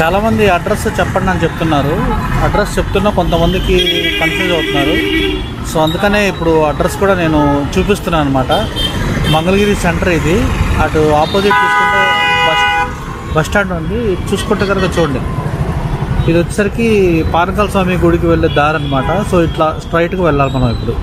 చాలామంది అడ్రస్ చెప్పండి అని చెప్తున్నారు. అడ్రస్ చెప్తున్నా కొంతమందికి కన్ఫ్యూజ్ అవుతున్నారు. సో అందుకనే ఇప్పుడు అడ్రస్ కూడా నేను చూపిస్తున్నాను అనమాట. మంగళగిరి సెంటర్ ఇది. అటు ఆపోజిట్ చూసుకుంటే బస్ స్టాండ్ ఉంది. చూసుకుంటే కనుక చూడండి, ఇది వచ్చేసరికి పానకాల స్వామి గుడికి వెళ్ళే దారి అనమాట. సో ఇట్లా స్ట్రైట్గా వెళ్ళాలి మనం ఇప్పుడు.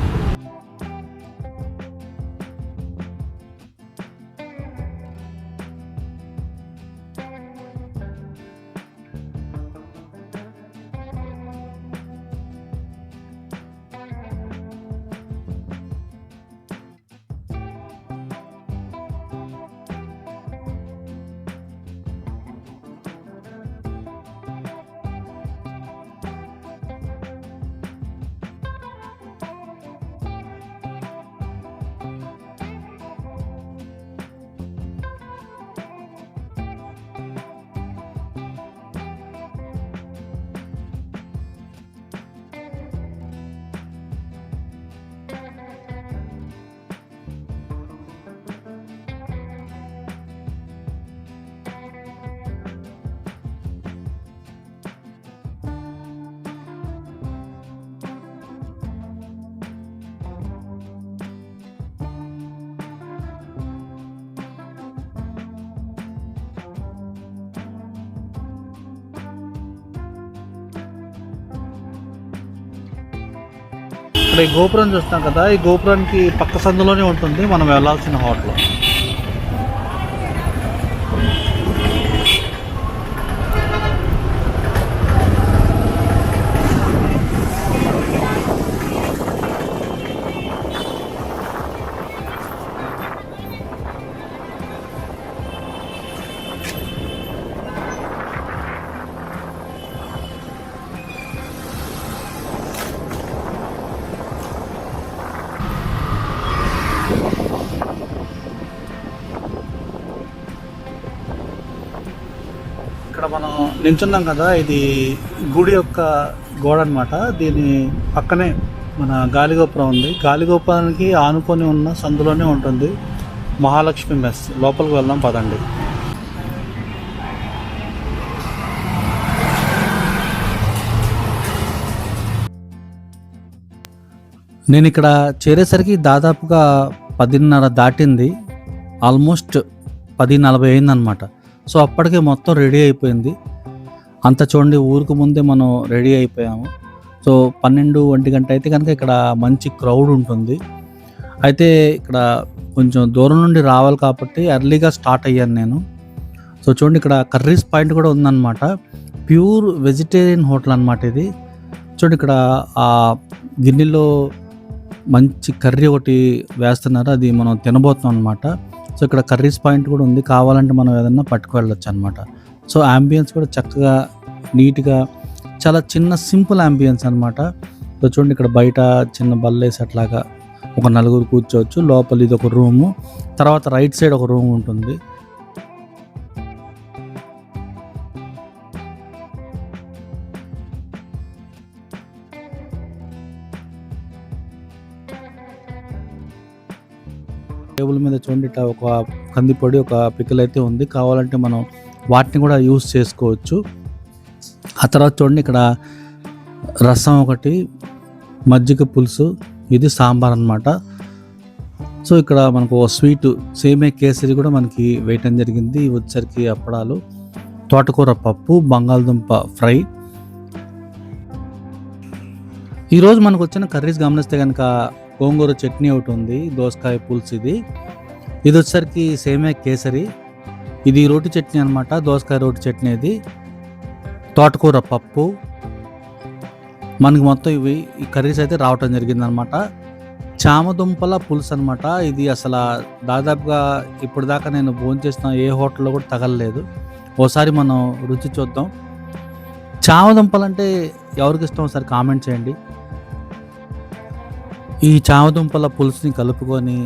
ఇక్కడ ఈ గోపురం చూస్తాం కదా, ఈ గోపురానికి పక్క సందులోనే ఉంటుంది మనం వెళ్ళాల్సిన హోటల్. ఇక్కడ మనం నిల్చున్నాం కదా, ఇది గుడి యొక్క గోడ అనమాట. దీని పక్కనే మన గాలిగోపురం ఉంది. గాలిగోపురానికి ఆనుకొని ఉన్న సందులోనే ఉంటుంది మహాలక్ష్మి మెస్. లోపలికి వెళ్దాం పదండి. నేను ఇక్కడ చేరేసరికి దాదాపుగా 10:30 దాటింది. ఆల్మోస్ట్ 10:40 అయిందనమాట. సో అప్పటికే మొత్తం రెడీ అయిపోయింది అంత. చూడండి, ఊరికి ముందే మనం రెడీ అయిపోయాము. సో 12-1 గంట అయితే కనుక ఇక్కడ మంచి క్రౌడ్ ఉంటుంది. అయితే ఇక్కడ కొంచెం దూరం నుండి రావాలి కాబట్టి ఎర్లీగా స్టార్ట్ అయ్యాను నేను. సో చూడండి, ఇక్కడ కర్రీస్ పాయింట్ కూడా ఉందన్నమాట. ప్యూర్ వెజిటేరియన్ హోటల్ అనమాట ఇది. చూడండి, ఇక్కడ ఆ గిన్నెలో మంచి కర్రీ ఒకటి వేస్తున్నారు, అది మనం తినబోతున్నాం అనమాట. సో ఇక్కడ కర్రీస్ పాయింట్ కూడా ఉంది, కావాలంటే మనం ఏదన్నా పట్టుకు వెళ్ళొచ్చు అనమాట. సో యాంబియన్స్ కూడా చక్కగా నీట్గా, చాలా చిన్న సింపుల్ యాంబియన్స్ అనమాట. సో చూడండి, ఇక్కడ బయట చిన్న బల్లేసి అట్లాగా ఒక 4 కూర్చోవచ్చు. లోపల ఇది ఒక రూము, తర్వాత రైట్ సైడ్ ఒక రూమ్ ఉంటుంది. టేబుల్ మీద చూడండి, ఇట్లా ఒక కందిపొడి, ఒక పిక్కలు అయితే ఉంది. కావాలంటే మనం వాటిని కూడా యూస్ చేసుకోవచ్చు. ఆ తర్వాత చూడండి, ఇక్కడ రసం ఒకటి, మజ్జిగ పులుసు, ఇది సాంబార్ అన్నమాట. సో ఇక్కడ మనకు స్వీట్ సేమే కేసరి కూడా మనకి వేయటం జరిగింది. వచ్చరికి అప్పడాలు, తోటకూర పప్పు, బంగాళదుంప ఫ్రై. ఈరోజు మనకు వచ్చిన కర్రీస్ గమనిస్తే కనుక గోంగూర చట్నీ ఒకటి ఉంది, దోసకాయ పులుసు ఇది వచ్చేసరికి సేమే కేసరి, ఇది రోటి చట్నీ అనమాట, దోసకాయ రోటి చట్నీ, ఇది తోటకూర పప్పు. మనకి మొత్తం ఈ కర్రీస్ అయితే రావటం జరిగిందనమాట. చామదుంపల పులుసు అనమాట. ఇది అసలు దాదాపుగా ఇప్పుడు దాకా నేను భోంచేసిన ఏ హోటల్లో కూడా తగలలేదు. ఓసారి మనం రుచి చూద్దాం. చామదుంపలు అంటే ఎవరికి ఇష్టం ఒకసారి కామెంట్ చేయండి. ఈ చామదుంపల పులుసుని కలుపుకొని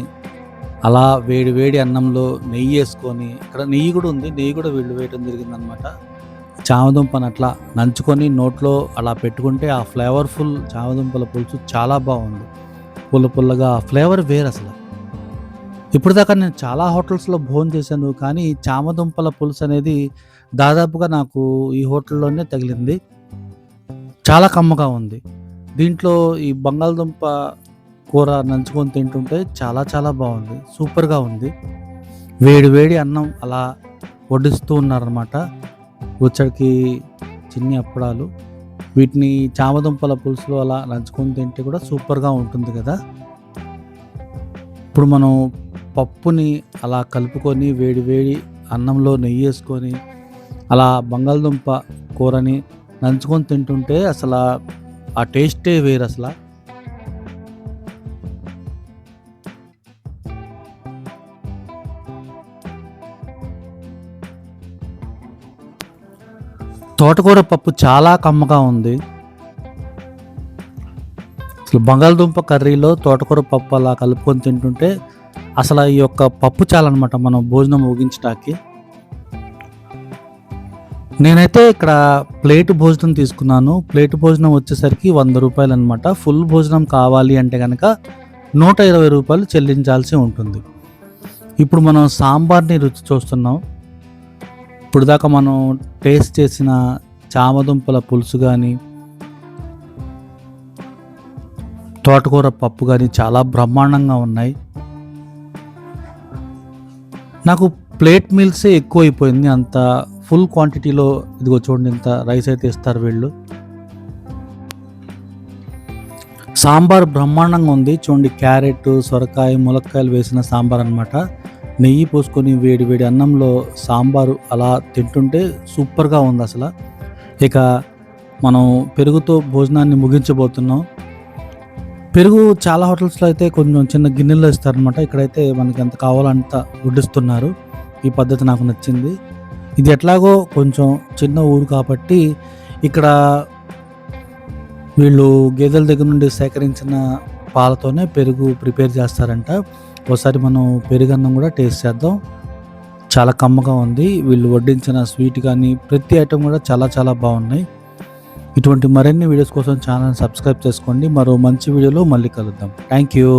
అలా వేడి వేడి అన్నంలో నెయ్యి వేసుకొని, ఇక్కడ నెయ్యి కూడా ఉంది, నెయ్యి కూడా వీళ్ళు వేయటం జరిగిందనమాట. చామదుంపని అట్లా నంచుకొని నోట్లో అలా పెట్టుకుంటే ఆ ఫ్లేవర్ఫుల్ చామదుంపల పులుసు చాలా బాగుంది. పుల్ల పుల్లగా ఫ్లేవర్ వేరు అసలు. ఇప్పుడు దాకా నేను చాలా హోటల్స్లో భోజనం చేశాను, కానీ చామదుంపల పులుసు అనేది దాదాపుగా నాకు ఈ హోటల్లోనే తగిలింది. చాలా కమ్మగా ఉంది. దీంట్లో ఈ బంగాళదుంప కూర నంచుకొని తింటుంటే చాలా చాలా బాగుంది. సూపర్‌గా ఉంది. వేడి వేడి అన్నం అలా వడ్డిస్తూ ఉన్నారనమాట. వచ్చరికి చిన్ని అప్పడాలు. వీటిని చామదుంపల పులుసులో అలా నంచుకొని తింటే కూడా సూపర్‌గా ఉంటుంది కదా! ఇప్పుడు మనం పప్పుని అలా కలుపుకొని వేడి వేడి అన్నంలో నెయ్యేసుకొని అలా బంగాళదుంప కూరని నంచుకొని తింటుంటే ఆ టేస్టే వేరసల. తోటకూర పప్పు చాలా కమ్మగా ఉంది. అసలు బంగాళదుంప కర్రీలో తోటకూర పప్పు అలా కలుపుకొని తింటుంటే ఈ యొక్క పప్పు చాలనమాట మనం భోజనం ముగించటానికి. నేనైతే ఇక్కడ ప్లేట్ భోజనం తీసుకున్నాను. ప్లేట్ భోజనం వచ్చేసరికి ₹100 అనమాట. ఫుల్ భోజనం కావాలి అంటే గనక ₹120 చెల్లించాల్సి ఉంటుంది. ఇప్పుడు మనం సాంబార్‌ని రుచి చూస్తున్నాం. ఇప్పుడు దాకా మనం టేస్ట్ చేసిన చామదుంపల పులుసు గానీ, తోటకూర పప్పు గానీ చాలా బ్రహ్మాండంగా ఉన్నాయి. నాకు ప్లేట్ మీల్సే ఎక్కువైపోయింది. అంత ఫుల్ క్వాంటిటీలో ఇదిగో చూడండి ఇంత రైస్ అయితే ఇస్తారు వీళ్ళు. సాంబార్ బ్రహ్మాండంగా ఉంది. చూడండి క్యారెట్, సొరకాయ, ములక్కాయలు వేసిన సాంబార్ అనమాట. నెయ్యి పోసుకొని వేడి వేడి అన్నంలో సాంబారు అలా తింటుంటే సూపర్‌గా ఉంది అసల. ఇక మనం పెరుగుతో భోజనాన్ని ముగించబోతున్నాం. పెరుగు చాలా హోటల్స్‌లో అయితే కొంచెం చిన్న గిన్నెల్లో ఇస్తారనమాట. ఇక్కడైతే మనకి ఎంత కావాలో అంత వడ్డిస్తున్నారు. ఈ పద్ధతి నాకు నచ్చింది. ఇది ఎట్లాగో కొంచెం చిన్న ఊరు కాబట్టి ఇక్కడ వీళ్ళు గేదెల దగ్గర నుండి సేకరించిన పాలతోనే పెరుగు ప్రిపేర్ చేస్తారంట. ఒకసారి మనం పెరుగన్నం కూడా టేస్ట్ చేద్దాం. చాలా కమ్మగా ఉంది. వీళ్ళు వడ్డించిన స్వీట్ కానీ ప్రతి ఐటెం కూడా చాలా చాలా బాగున్నాయి. ఇటువంటి మరిన్ని వీడియోస్ కోసం ఛానల్ సబ్స్క్రైబ్ చేసుకోండి. మరో మంచి వీడియోలో మళ్ళీ కలుద్దాం. Thank you.